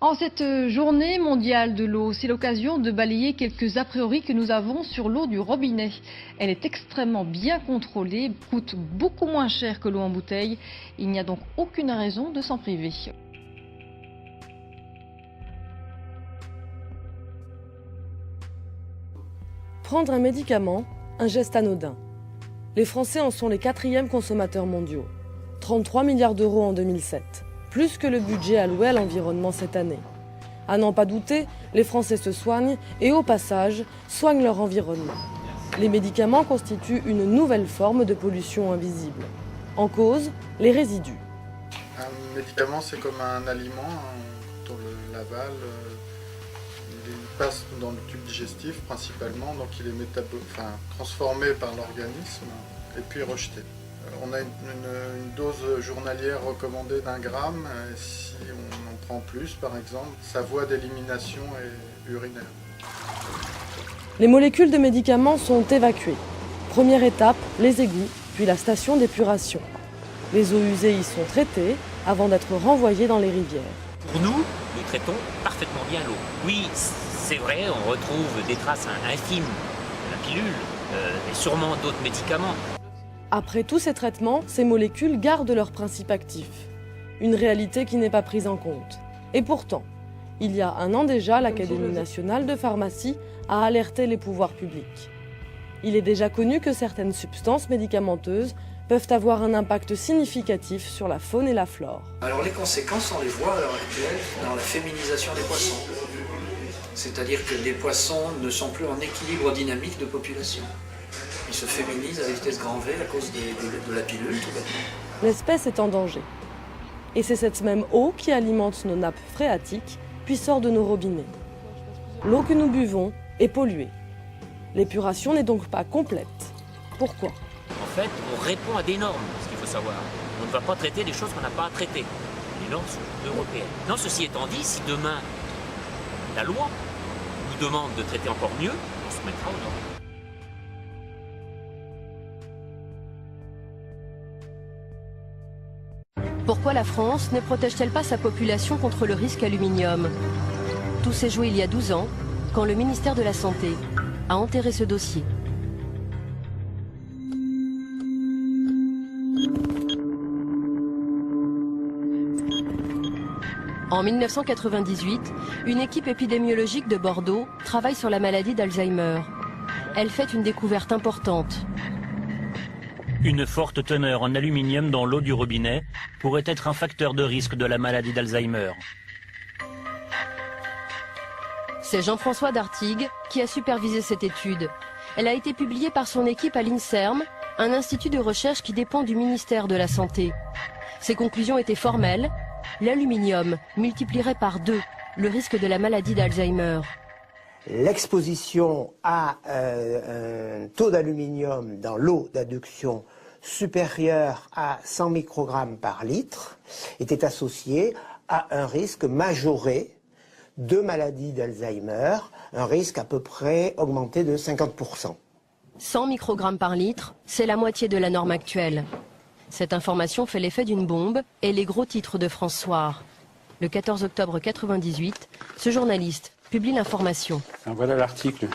En cette journée mondiale de l'eau, c'est l'occasion de balayer quelques a priori que nous avons sur l'eau du robinet. Elle est extrêmement bien contrôlée, coûte beaucoup moins cher que l'eau en bouteille. Il n'y a donc aucune raison de s'en priver. Prendre un médicament, un geste anodin. Les Français en sont les 4e consommateurs mondiaux. 33 milliards d'euros en 2007. Plus que le budget alloué à l'environnement cette année. À n'en pas douter, les Français se soignent et au passage, soignent leur environnement. Les médicaments constituent une nouvelle forme de pollution invisible. En cause, les résidus. Un médicament, c'est comme un aliment, quand on le l'avale, il passe dans le tube digestif principalement, donc il est transformé par l'organisme et puis rejeté. On a une dose journalière recommandée d'1 gramme. Et si on en prend plus, par exemple, sa voie d'élimination est urinaire. Les molécules de médicaments sont évacuées. Première étape, les égouts, puis la station d'épuration. Les eaux usées y sont traitées avant d'être renvoyées dans les rivières. Pour nous traitons parfaitement bien l'eau. Oui, c'est vrai, on retrouve des traces infimes de la pilule et sûrement d'autres médicaments. Après tous ces traitements, ces molécules gardent leur principe actif. Une réalité qui n'est pas prise en compte. Et pourtant, il y a 1 an déjà, l'Académie nationale de pharmacie a alerté les pouvoirs publics. Il est déjà connu que certaines substances médicamenteuses peuvent avoir un impact significatif sur la faune et la flore. Alors les conséquences, on les voit à l'heure actuelle dans la féminisation des poissons. C'est-à-dire que des poissons ne sont plus en équilibre dynamique de population. Ils se féminisent à vitesse grand V à cause de la pilule, tout bêtement. L'espèce est en danger. Et c'est cette même eau qui alimente nos nappes phréatiques, puis sort de nos robinets. L'eau que nous buvons est polluée. L'épuration n'est donc pas complète. Pourquoi ? En fait, on répond à des normes, ce qu'il faut savoir. On ne va pas traiter des choses qu'on n'a pas à traiter. Les normes sont européennes. Non, ceci étant dit, si demain, la loi nous demande de traiter encore mieux, on se mettra aux normes. Pourquoi la France ne protège-t-elle pas sa population contre le risque aluminium? Tout s'est joué il y a 12 ans, quand le ministère de la Santé a enterré ce dossier. En 1998, une équipe épidémiologique de Bordeaux travaille sur la maladie d'Alzheimer. Elle fait une découverte importante. Une forte teneur en aluminium dans l'eau du robinet pourrait être un facteur de risque de la maladie d'Alzheimer. C'est Jean-François Dartigues qui a supervisé cette étude. Elle a été publiée par son équipe à l'INSERM, un institut de recherche qui dépend du ministère de la Santé. Ses conclusions étaient formelles. L'aluminium multiplierait par 2 le risque de la maladie d'Alzheimer. L'exposition à un taux d'aluminium dans l'eau d'adduction supérieur à 100 microgrammes par litre était associée à un risque majoré de maladie d'Alzheimer, un risque à peu près augmenté de 50%. 100 microgrammes par litre, c'est la moitié de la norme actuelle. Cette information fait l'effet d'une bombe et les gros titres de France Soir. Le 14 octobre 1998, ce journaliste publie l'information. Voilà l'article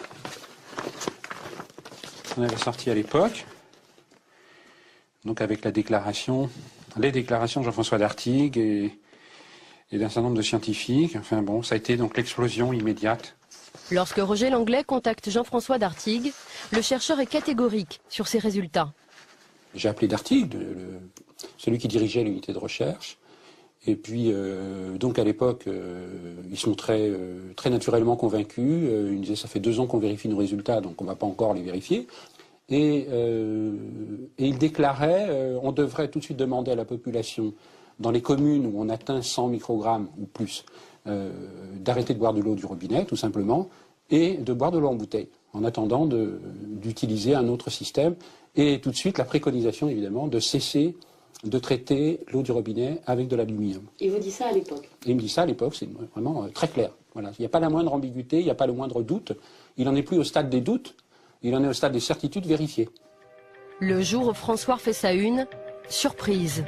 qu'on avait sorti à l'époque, donc avec les déclarations de Jean-François Dartigues et d'un certain nombre de scientifiques. Enfin bon, ça a été donc l'explosion immédiate. Lorsque Roger Langlais contacte Jean-François Dartigues, le chercheur est catégorique sur ses résultats. J'ai appelé Dartigues, celui qui dirigeait l'unité de recherche. Et puis, donc à l'époque, ils sont très naturellement convaincus. Ils me disaient, ça fait 2 ans qu'on vérifie nos résultats, donc on ne va pas encore les vérifier. Et ils déclaraient, on devrait tout de suite demander à la population, dans les communes où on atteint 100 microgrammes ou plus, d'arrêter de boire de l'eau du robinet, tout simplement, et de boire de l'eau en bouteille, en attendant d'utiliser un autre système. Et tout de suite, la préconisation, évidemment, de cesser de traiter l'eau du robinet avec de l'aluminium. Il vous dit ça à l'époque? Il me dit ça à l'époque, c'est vraiment très clair. Voilà. Il n'y a pas la moindre ambiguïté, il n'y a pas le moindre doute. Il n'en est plus au stade des doutes, il en est au stade des certitudes vérifiées. Le jour où François fait sa une, surprise.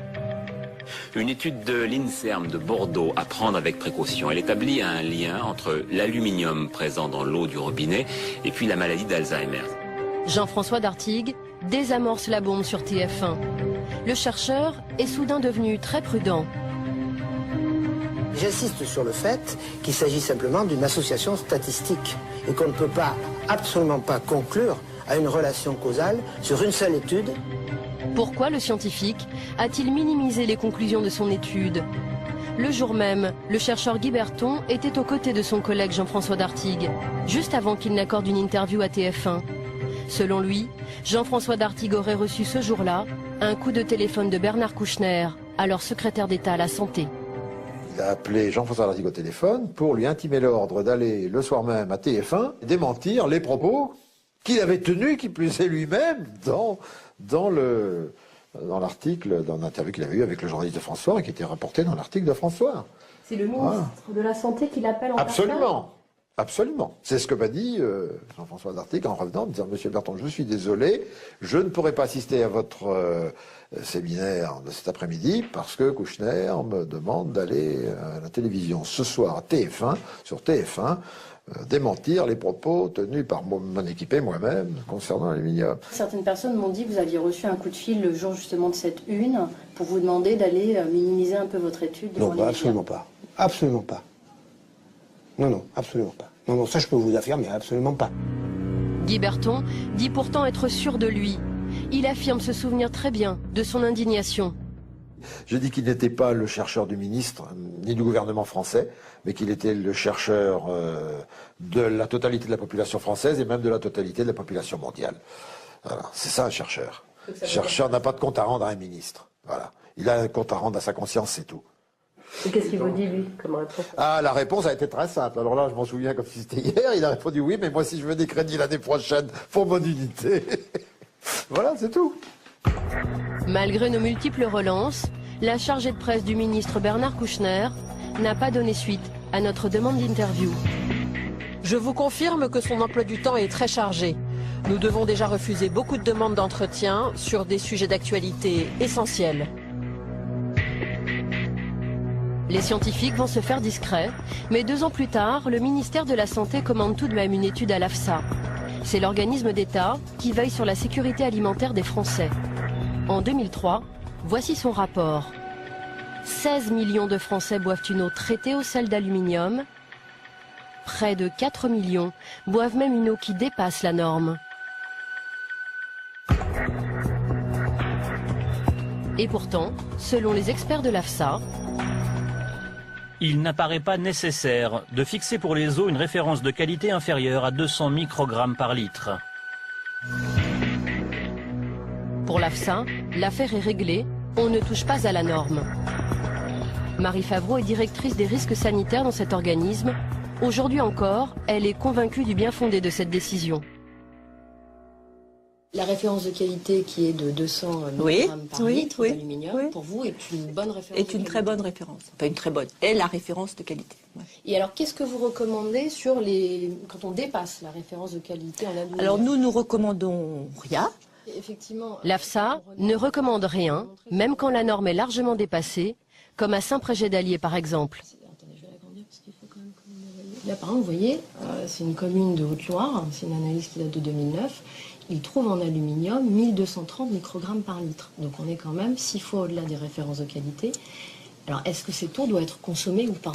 Une étude de l'INSERM de Bordeaux à prendre avec précaution. Elle établit un lien entre l'aluminium présent dans l'eau du robinet et puis la maladie d'Alzheimer. Jean-François Dartigues désamorce la bombe sur TF1. Le chercheur est soudain devenu très prudent. J'insiste sur le fait qu'il s'agit simplement d'une association statistique et qu'on ne peut pas, absolument pas conclure à une relation causale sur une seule étude. Pourquoi le scientifique a-t-il minimisé les conclusions de son étude? Le jour même, le chercheur Guy Berton était aux côtés de son collègue Jean-François Dartigues, juste avant qu'il n'accorde une interview à TF1. Selon lui, Jean-François Dartigues aurait reçu ce jour-là un coup de téléphone de Bernard Kouchner, alors secrétaire d'État à la Santé. Il a appelé Jean-François Dartigues au téléphone pour lui intimer l'ordre d'aller le soir même à TF1 et démentir les propos qu'il avait tenus, qui plus est lui-même, dans l'article, dans l'interview qu'il avait eu avec le journaliste de François et qui était rapporté dans l'article de François. C'est le ministre de la Santé qui l'appelle en personne ? Absolument. Absolument. C'est ce que m'a dit Jean-François Dartigues en revenant, en disant « Monsieur Berton, je suis désolé, je ne pourrai pas assister à votre séminaire de cet après-midi parce que Kouchner me demande d'aller à la télévision ce soir à TF1, sur TF1, démentir les propos tenus par mon équipe et moi-même concernant l'aluminium. » Certaines personnes m'ont dit que vous aviez reçu un coup de fil le jour justement de cette une pour vous demander d'aller minimiser un peu votre étude. Non, absolument pas. Absolument pas. Non, absolument pas. Non, ça je peux vous affirmer, absolument pas. Guy Berton dit pourtant être sûr de lui. Il affirme se souvenir très bien de son indignation. J'ai dit qu'il n'était pas le chercheur du ministre, ni du gouvernement français, mais qu'il était le chercheur de la totalité de la population française et même de la totalité de la population mondiale. Voilà, c'est ça un chercheur. Le chercheur n'a pas de compte à rendre à un ministre. Voilà. Il a un compte à rendre à sa conscience, c'est tout. Et qu'est-ce qu'il vous dit, lui, comme réponse? La réponse a été très simple. Alors là, je m'en souviens comme si c'était hier. Il a répondu oui, mais moi, si je veux des crédits l'année prochaine pour mon unité. Voilà, c'est tout. Malgré nos multiples relances, la chargée de presse du ministre Bernard Kouchner n'a pas donné suite à notre demande d'interview. Je vous confirme que son emploi du temps est très chargé. Nous devons déjà refuser beaucoup de demandes d'entretien sur des sujets d'actualité essentiels. Les scientifiques vont se faire discrets, mais 2 ans plus tard, le ministère de la Santé commande tout de même une étude à l'AFSA. C'est l'organisme d'État qui veille sur la sécurité alimentaire des Français. En 2003, voici son rapport. 16 millions de Français boivent une eau traitée au sel d'aluminium. Près de 4 millions boivent même une eau qui dépasse la norme. Et pourtant, selon les experts de l'AFSA, il n'apparaît pas nécessaire de fixer pour les eaux une référence de qualité inférieure à 200 microgrammes par litre. Pour l'AFSA, l'affaire est réglée, on ne touche pas à la norme. Marie Favreau est directrice des risques sanitaires dans cet organisme. Aujourd'hui encore, elle est convaincue du bien fondé de cette décision. La référence de qualité qui est de 200 mg par litre d'aluminium, pour vous, est une bonne référence. Est une très bonne référence. Pas une très bonne. Est la référence de qualité. Ouais. Et alors, qu'est-ce que vous recommandez sur quand on dépasse la référence de qualité en aluminium? Alors, nous recommandons rien. Effectivement. L'AFSA ne recommande rien, même quand la norme est largement dépassée, comme à Saint-Prégé-d'Allier par exemple. Attendez, je vais l'agrandir parce qu'il faut quand même là, par exemple, vous voyez, c'est une commune de Haute-Loire, c'est une analyse qui date de 2009. Il trouve en aluminium 1230 microgrammes par litre. Donc on est quand même 6 fois au-delà des références de qualité. Alors est-ce que cette eau doit être consommée ou pas?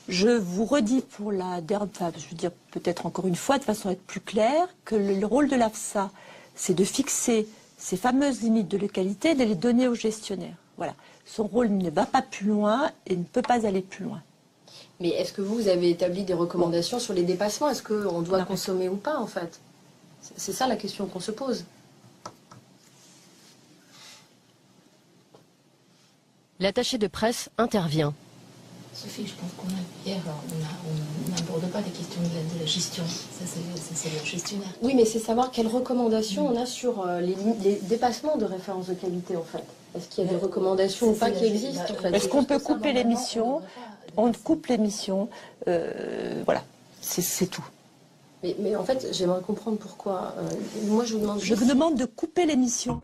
Je vous redis pour je veux dire peut-être encore une fois de façon à être plus claire, que le rôle de l'AFSA, c'est de fixer ces fameuses limites de qualité et de les donner aux gestionnaires. Voilà. Son rôle ne va pas plus loin et ne peut pas aller plus loin. Mais est-ce que vous avez établi des recommandations sur les dépassements? Est-ce qu'on doit consommer ou pas en fait? C'est ça la question qu'on se pose. L'attaché de presse intervient. Sophie, je pense hier, on n'aborde pas les questions de la gestion. Ça, c'est le gestionnaire. Oui, mais c'est savoir quelles recommandations on a sur les dépassements de référence de qualité, en fait. Est-ce qu'il y a des recommandations ou pas qui existent, en fait? Est-ce qu'on peut couper l'émission? On coupe l'émission. Voilà, c'est tout. Mais en fait, j'aimerais comprendre pourquoi. Moi, je vous demande... Je vous demande de couper l'émission.